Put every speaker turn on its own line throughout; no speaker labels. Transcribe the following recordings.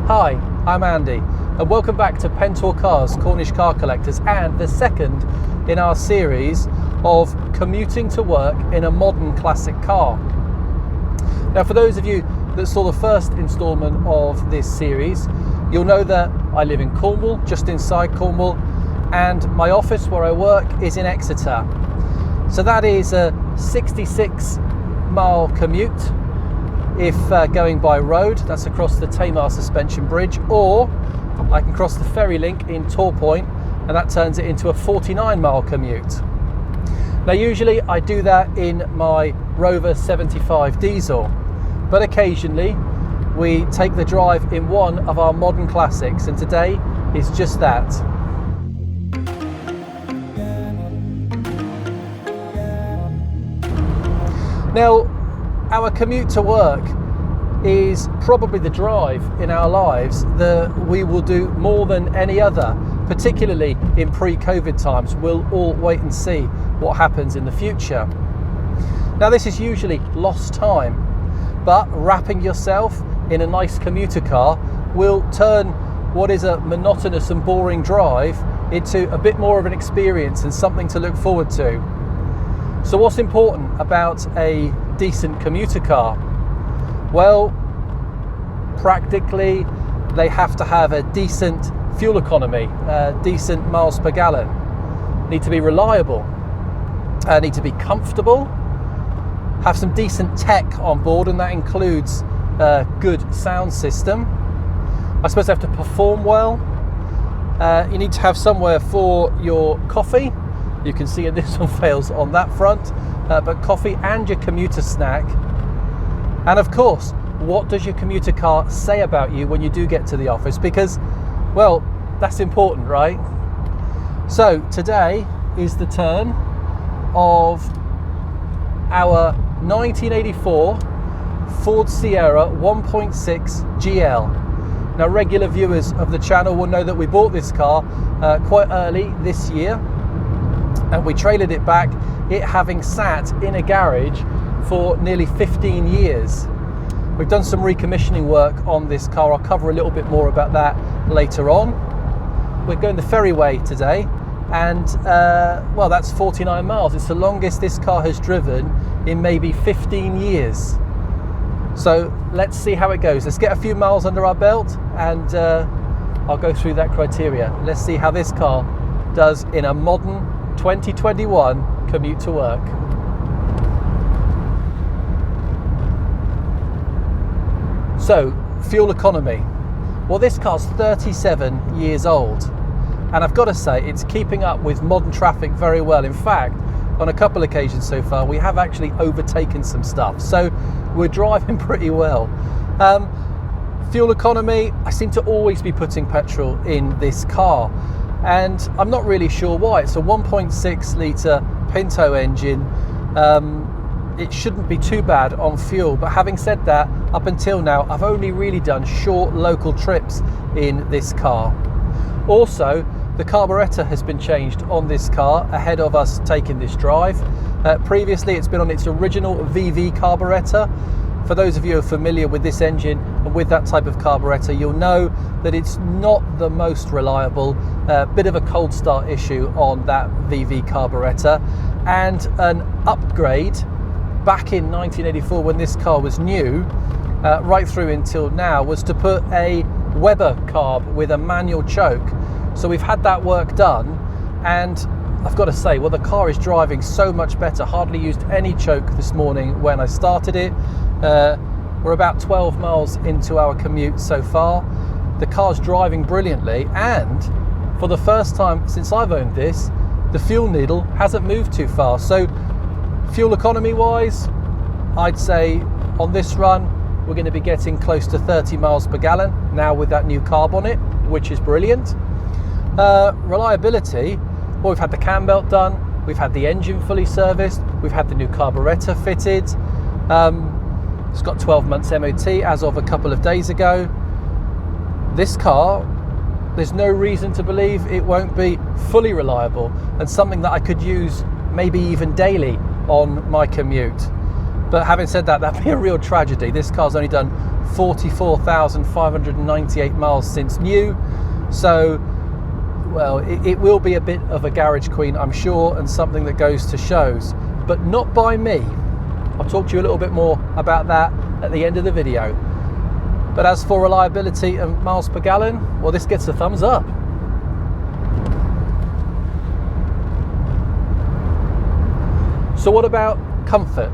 Hi, I'm Andy and welcome back to Pentor Cars, Cornish Car Collectors, and the second in our series of commuting to work in a modern classic car. Now, for those of you that saw the first instalment of this series, you'll know that I live in Cornwall, just inside Cornwall, and my office where I work is in Exeter. So that is a 66-mile commute if going by road. That's across the Tamar Suspension Bridge, or I can cross the ferry link in Torpoint and that turns it into a 49-mile commute. Now usually I do that in my Rover 75 diesel, but occasionally we take the drive in one of our modern classics, and today is just that. Now, our commute to work is probably the drive in our lives that we will do more than any other, particularly in pre-COVID times. We'll all wait and see what happens in the future. Now, this is usually lost time, but wrapping yourself in a nice commuter car will turn what is a monotonous and boring drive into a bit more of an experience and something to look forward to. So what's important about a decent commuter car? Well, practically they have to have a decent fuel economy, decent miles per gallon, need to be reliable, need to be comfortable, have some decent tech on board, and that includes a good sound system. I suppose they have to perform well. You need to have somewhere for your coffee. You can see this one fails on that front, but coffee and your commuter snack. And of course, what does your commuter car say about you when you do get to the office? Because, well, that's important, right? So today is the turn of our 1984 Ford Sierra 1.6 GL. Now, regular viewers of the channel will know that we bought this car quite early this year, and we traded it back, it having sat in a garage for nearly 15 years. We've done some recommissioning work on this car. I'll cover a little bit more about that later on. We're going the ferryway today, and well, that's 49 miles. It's the longest this car has driven in maybe 15 years. So let's see how it goes. Let's get a few miles under our belt, and I'll go through that criteria. Let's see how this car does in a modern 2021 commute to work. So, fuel economy. Well, this car's 37 years old, and I've got to say it's keeping up with modern traffic very well. In fact, on a couple of occasions so far, we have actually overtaken some stuff, so we're driving pretty well. Fuel economy, I seem to always be putting petrol in this car, and I'm not really sure why. It's a 1.6 litre Pinto engine. It shouldn't be too bad on fuel, but having said that, up until now I've only really done short local trips in this car. Also, the carburettor has been changed on this car ahead of us taking this drive. Previously it's been on its original VV carburettor. For those of you who are familiar with this engine and with that type of carburettor, you'll know that it's not the most reliable. Bit of a cold start issue on that VV carburettor, and an upgrade back in 1984 when this car was new, right through until now, was to put a Weber carb with a manual choke. So we've had that work done, and I've got to say, well, the car is driving so much better. Hardly used any choke this morning when I started it. We're about 12 miles into our commute so far. The car's driving brilliantly, and for the first time since I've owned this, the fuel needle hasn't moved too far. So fuel economy wise, I'd say on this run we're going to be getting close to 30 miles per gallon now with that new carb on it, which is brilliant. Reliability, well, we've had the cam belt done, we've had the engine fully serviced, we've had the new carburettor fitted. It's got 12 months MOT as of a couple of days ago. This car, there's no reason to believe it won't be fully reliable and something that I could use maybe even daily on my commute. But having said that, that'd be a real tragedy. This car's only done 44,598 miles since new. So, well, it will be a bit of a garage queen, I'm sure, and something that goes to shows, but not by me. I'll talk to you a little bit more about that at the end of the video. But as for reliability and miles per gallon, well, this gets a thumbs up. So what about comfort?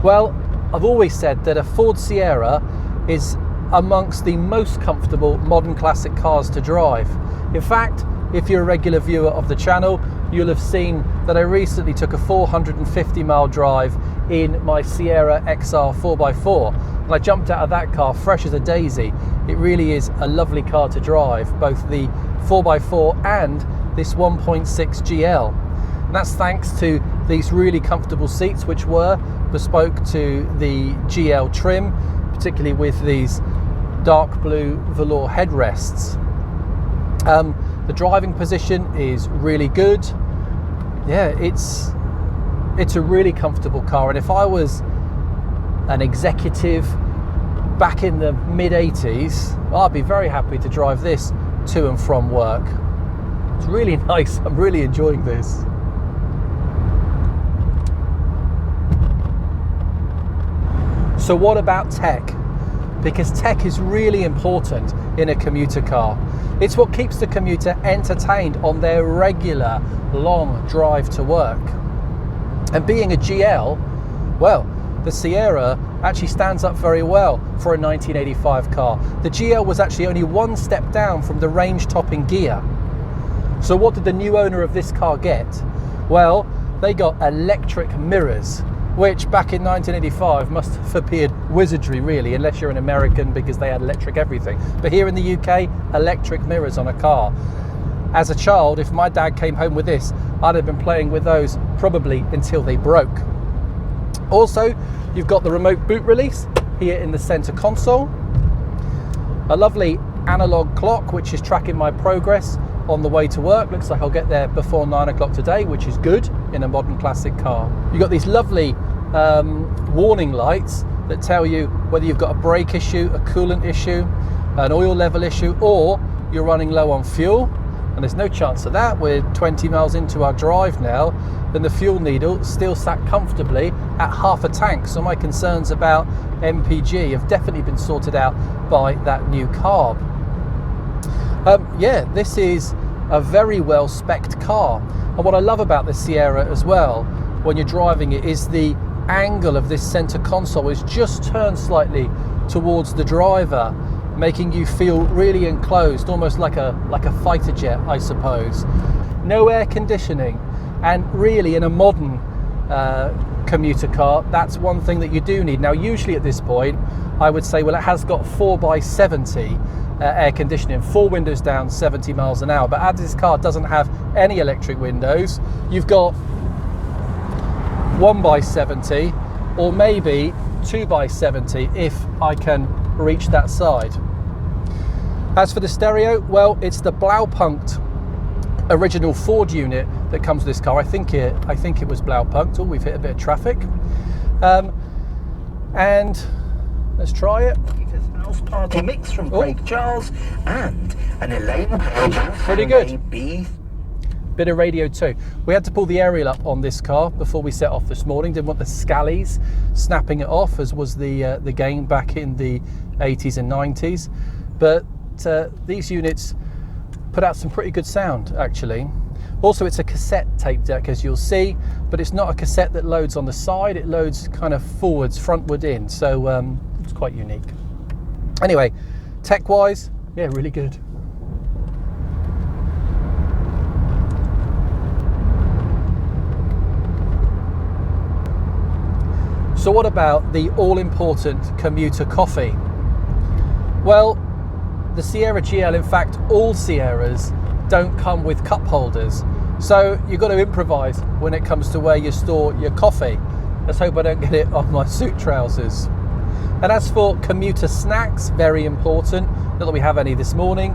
Well, I've always said that a Ford Sierra is amongst the most comfortable modern classic cars to drive. In fact, if you're a regular viewer of the channel, you'll have seen that I recently took a 450 mile drive in my Sierra XR 4x4, and I jumped out of that car fresh as a daisy. It really is a lovely car to drive, both the 4x4 and this 1.6 GL. And that's thanks to these really comfortable seats, which were bespoke to the GL trim, particularly with these dark blue velour headrests. The driving position is really good. Yeah, it's a really comfortable car, and if I was an executive back in the mid-80s, I'd be very happy to drive this to and from work. It's really nice. I'm really enjoying this. So what about tech? Because tech is really important in a commuter car. It's what keeps the commuter entertained on their regular long drive to work. And being a GL, well, the Sierra actually stands up very well for a 1985 car. The GL was actually only one step down from the range topping gear. So what did the new owner of this car get? Well, they got electric mirrors, which back in 1985 must have appeared wizardry, really, unless you're an American, because they had electric everything. But here in the UK, electric mirrors on a car. As a child, if my dad came home with this, I'd have been playing with those probably until they broke. Also, you've got the remote boot release here in the center console. A lovely analog clock, which is tracking my progress on the way to work. Looks like I'll get there before 9 o'clock today, which is good in a modern classic car. You've got these lovely warning lights that tell you whether you've got a brake issue, a coolant issue, an oil level issue, or you're running low on fuel. And there's no chance of that. We're 20 miles into our drive now, and the fuel needle still sat comfortably at half a tank. So my concerns about MPG have definitely been sorted out by that new carb. Yeah, this is a very well spec'd car. And what I love about the Sierra as well, when you're driving it, is the angle of this center console is just turned slightly towards the driver, making you feel really enclosed, almost like a fighter jet, I suppose. No air conditioning, and really in a modern commuter car, that's one thing that you do need. Now, usually at this point, I would say, well, it has got 4x70 air conditioning, 4 windows down, 70 miles an hour. But as this car doesn't have any electric windows, you've got 1x70, or maybe 2x70 if I can reach that side. As for the stereo, well, it's the Blaupunkt original Ford unit that comes with this car. I think it was Blaupunkt. Oh, we've hit a bit of traffic. And let's try it.
House party mix from Craig Charles and an Elaine
pretty good. Bit of radio too. We had to pull the aerial up on this car before we set off this morning. Didn't want the scallies snapping it off, as was the game back in the 80s and 90s. But these units put out some pretty good sound, actually. Also, it's a cassette tape deck, as you'll see, but it's not a cassette that loads on the side. It loads kind of forwards, frontward in. So it's quite unique. Anyway, tech-wise, yeah, really good. So what about the all-important commuter coffee? Well, the Sierra GL, in fact, all Sierras don't come with cup holders. So you've got to improvise when it comes to where you store your coffee. Let's hope I don't get it on my suit trousers. And as for commuter snacks, very important, not that we have any this morning,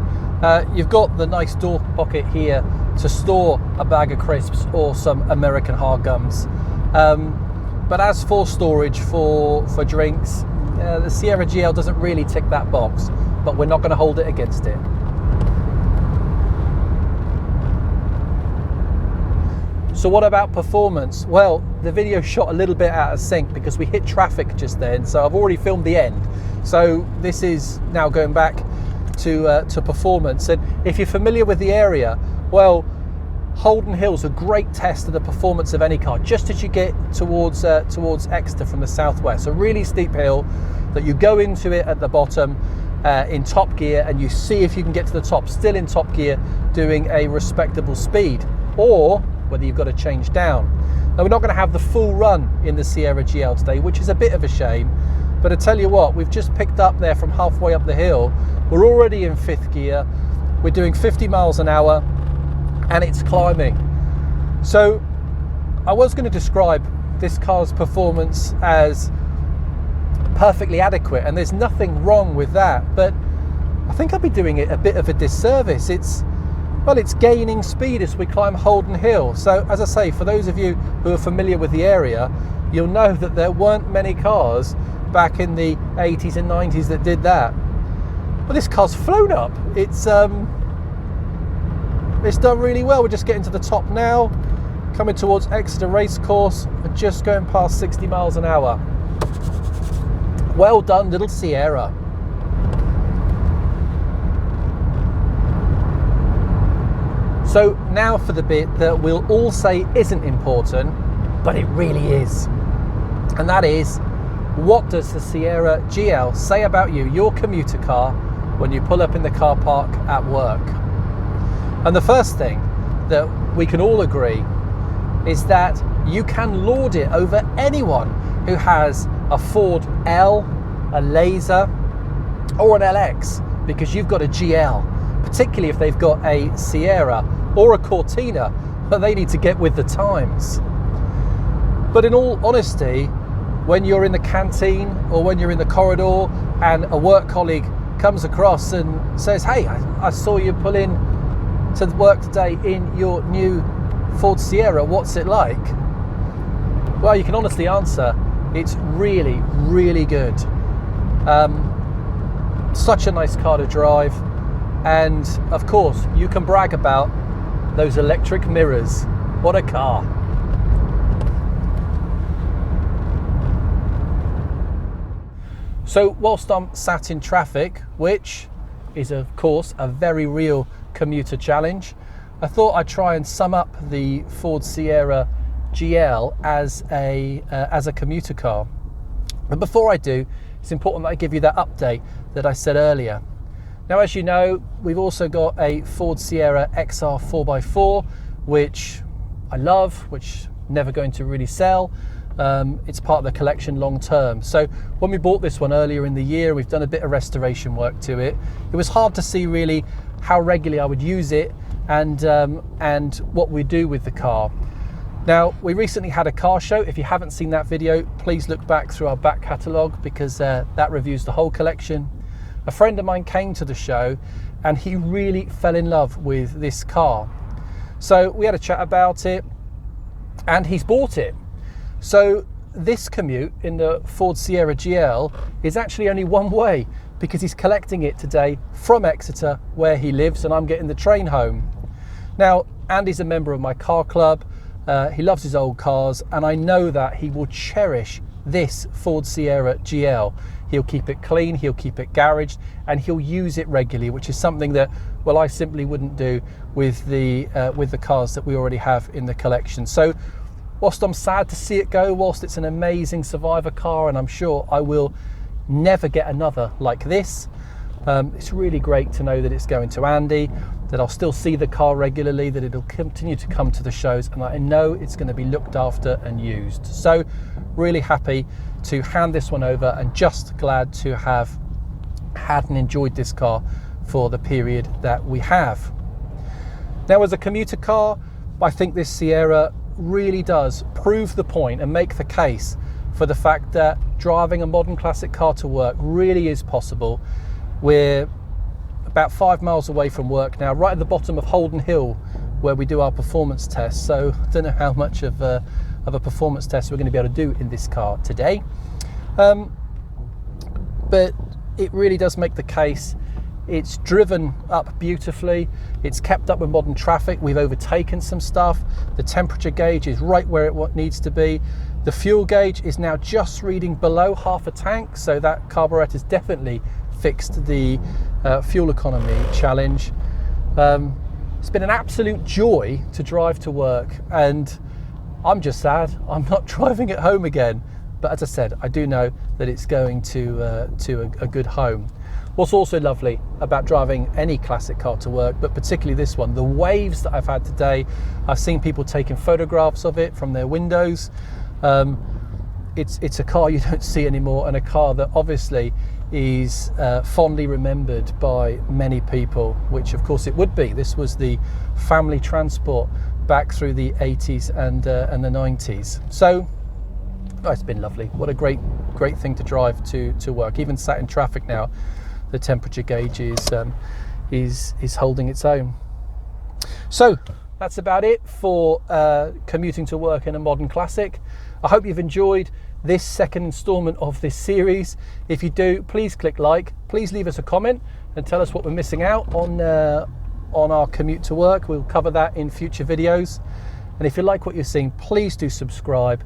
you've got the nice door pocket here to store a bag of crisps or some American hard gums. But as for storage for drinks, The Sierra GL doesn't really tick that box, but we're not going to hold it against it. So what about performance? Well, the video shot a little bit out of sync because we hit traffic just then, so I've already filmed the end. So this is now going back to performance. And if you're familiar with the area, well, Holden Hill's a great test of the performance of any car, just as you get towards Exeter from the southwest. A really steep hill that you go into it at the bottom in top gear, and you see if you can get to the top still in top gear doing a respectable speed, or whether you've got to change down. Now, we're not going to have the full run in the Sierra GL today, which is a bit of a shame, but I tell you what, we've just picked up there from halfway up the hill. We're already in 5th gear, we're doing 50 miles an hour, and it's climbing. So I was going to describe this car's performance as perfectly adequate, and there's nothing wrong with that, but I think I'll be doing it a bit of a disservice. It's gaining speed as we climb Holden Hill. So as I say, for those of you who are familiar with the area, you'll know that there weren't many cars back in the 80s and 90s that did that. Well, this car's flown up. It's done really well. We're just getting to the top now, coming towards Exeter Racecourse, and just going past 60 miles an hour. Well done, little Sierra. So now for the bit that we'll all say isn't important, but it really is. And that is, what does the Sierra GL say about you, your commuter car, when you pull up in the car park at work? And the first thing that we can all agree is that you can lord it over anyone who has a Ford L, a Laser, or an LX, because you've got a GL, particularly if they've got a Sierra or a Cortina, but they need to get with the times. But in all honesty, when you're in the canteen or when you're in the corridor and a work colleague comes across and says, hey, I saw you pull in to work today in your new Ford Sierra, what's it like? Well, you can honestly answer, it's really, really good. Such a nice car to drive, and of course you can brag about those electric mirrors. What a car. So whilst I'm sat in traffic, which is of course a very real commuter challenge, I thought I'd try and sum up the Ford Sierra GL as a commuter car. But before I do, it's important that I give you that update that I said earlier. Now, as you know, we've also got a Ford Sierra XR 4x4, which I love, which never going to really sell. It's part of the collection long term. So when we bought this one earlier in the year, we've done a bit of restoration work to it. It was hard to see really how regularly I would use it and what we do with the car. Now, we recently had a car show. If you haven't seen that video, please look back through our back catalogue, because that reviews the whole collection. A friend of mine came to the show and he really fell in love with this car. So we had a chat about it and he's bought it. So this commute in the Ford Sierra GL is actually only one way, because he's collecting it today from Exeter, where he lives, and I'm getting the train home. Now, Andy's a member of my car club. He loves his old cars, and I know that he will cherish this Ford Sierra GL. He'll keep it clean, he'll keep it garaged, and he'll use it regularly, which is something that, well, I simply wouldn't do with the cars that we already have in the collection. So whilst I'm sad to see it go, whilst it's an amazing survivor car, and I'm sure I will never get another like this, it's really great to know that it's going to Andy, that I'll still see the car regularly, that it'll continue to come to the shows, and I know it's going to be looked after and used. So really happy to hand this one over, and just glad to have had and enjoyed this car for the period that we have. Now, as a commuter car, I think this Sierra really does prove the point and make the case for the fact that driving a modern classic car to work really is possible. We're about 5 miles away from work now, right at the bottom of Holden Hill, where we do our performance test. So I don't know how much of a performance test we're going to be able to do in this car today. but it really does make the case. It's driven up beautifully, it's kept up with modern traffic, we've overtaken some stuff, the temperature gauge is right where it needs to be, the fuel gauge is now just reading below half a tank, so that carburetor's definitely fixed the fuel economy challenge. It's been an absolute joy to drive to work, and I'm just sad I'm not driving it home again. But as I said, I do know that it's going to a good home. What's also lovely about driving any classic car to work, but particularly this one, the waves that I've had today, I've seen people taking photographs of it from their windows. It's a car you don't see anymore, and a car that obviously is fondly remembered by many people, which of course it would be. This was the family transport back through the 80s and the 90s. So oh, it's been lovely. What a great thing to drive to work. Even sat in traffic now, the temperature gauge is holding its own. So that's about it for commuting to work in a modern classic. I hope you've enjoyed this second installment of this series. If you do, please click like, please leave us a comment and tell us what we're missing out on our commute to work. We'll cover that in future videos. And if you like what you're seeing, please do subscribe.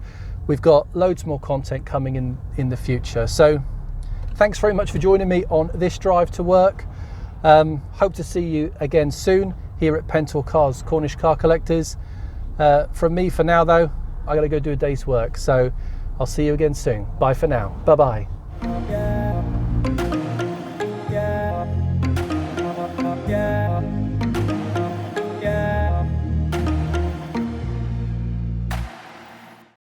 We've got loads more content coming in the future. So thanks very much for joining me on this drive to work. Hope to see you again soon here at Pentor Cars, Cornish Car Collectors. From me for now though, I gotta go do a day's work. So I'll see you again soon. Bye for now. Bye-bye.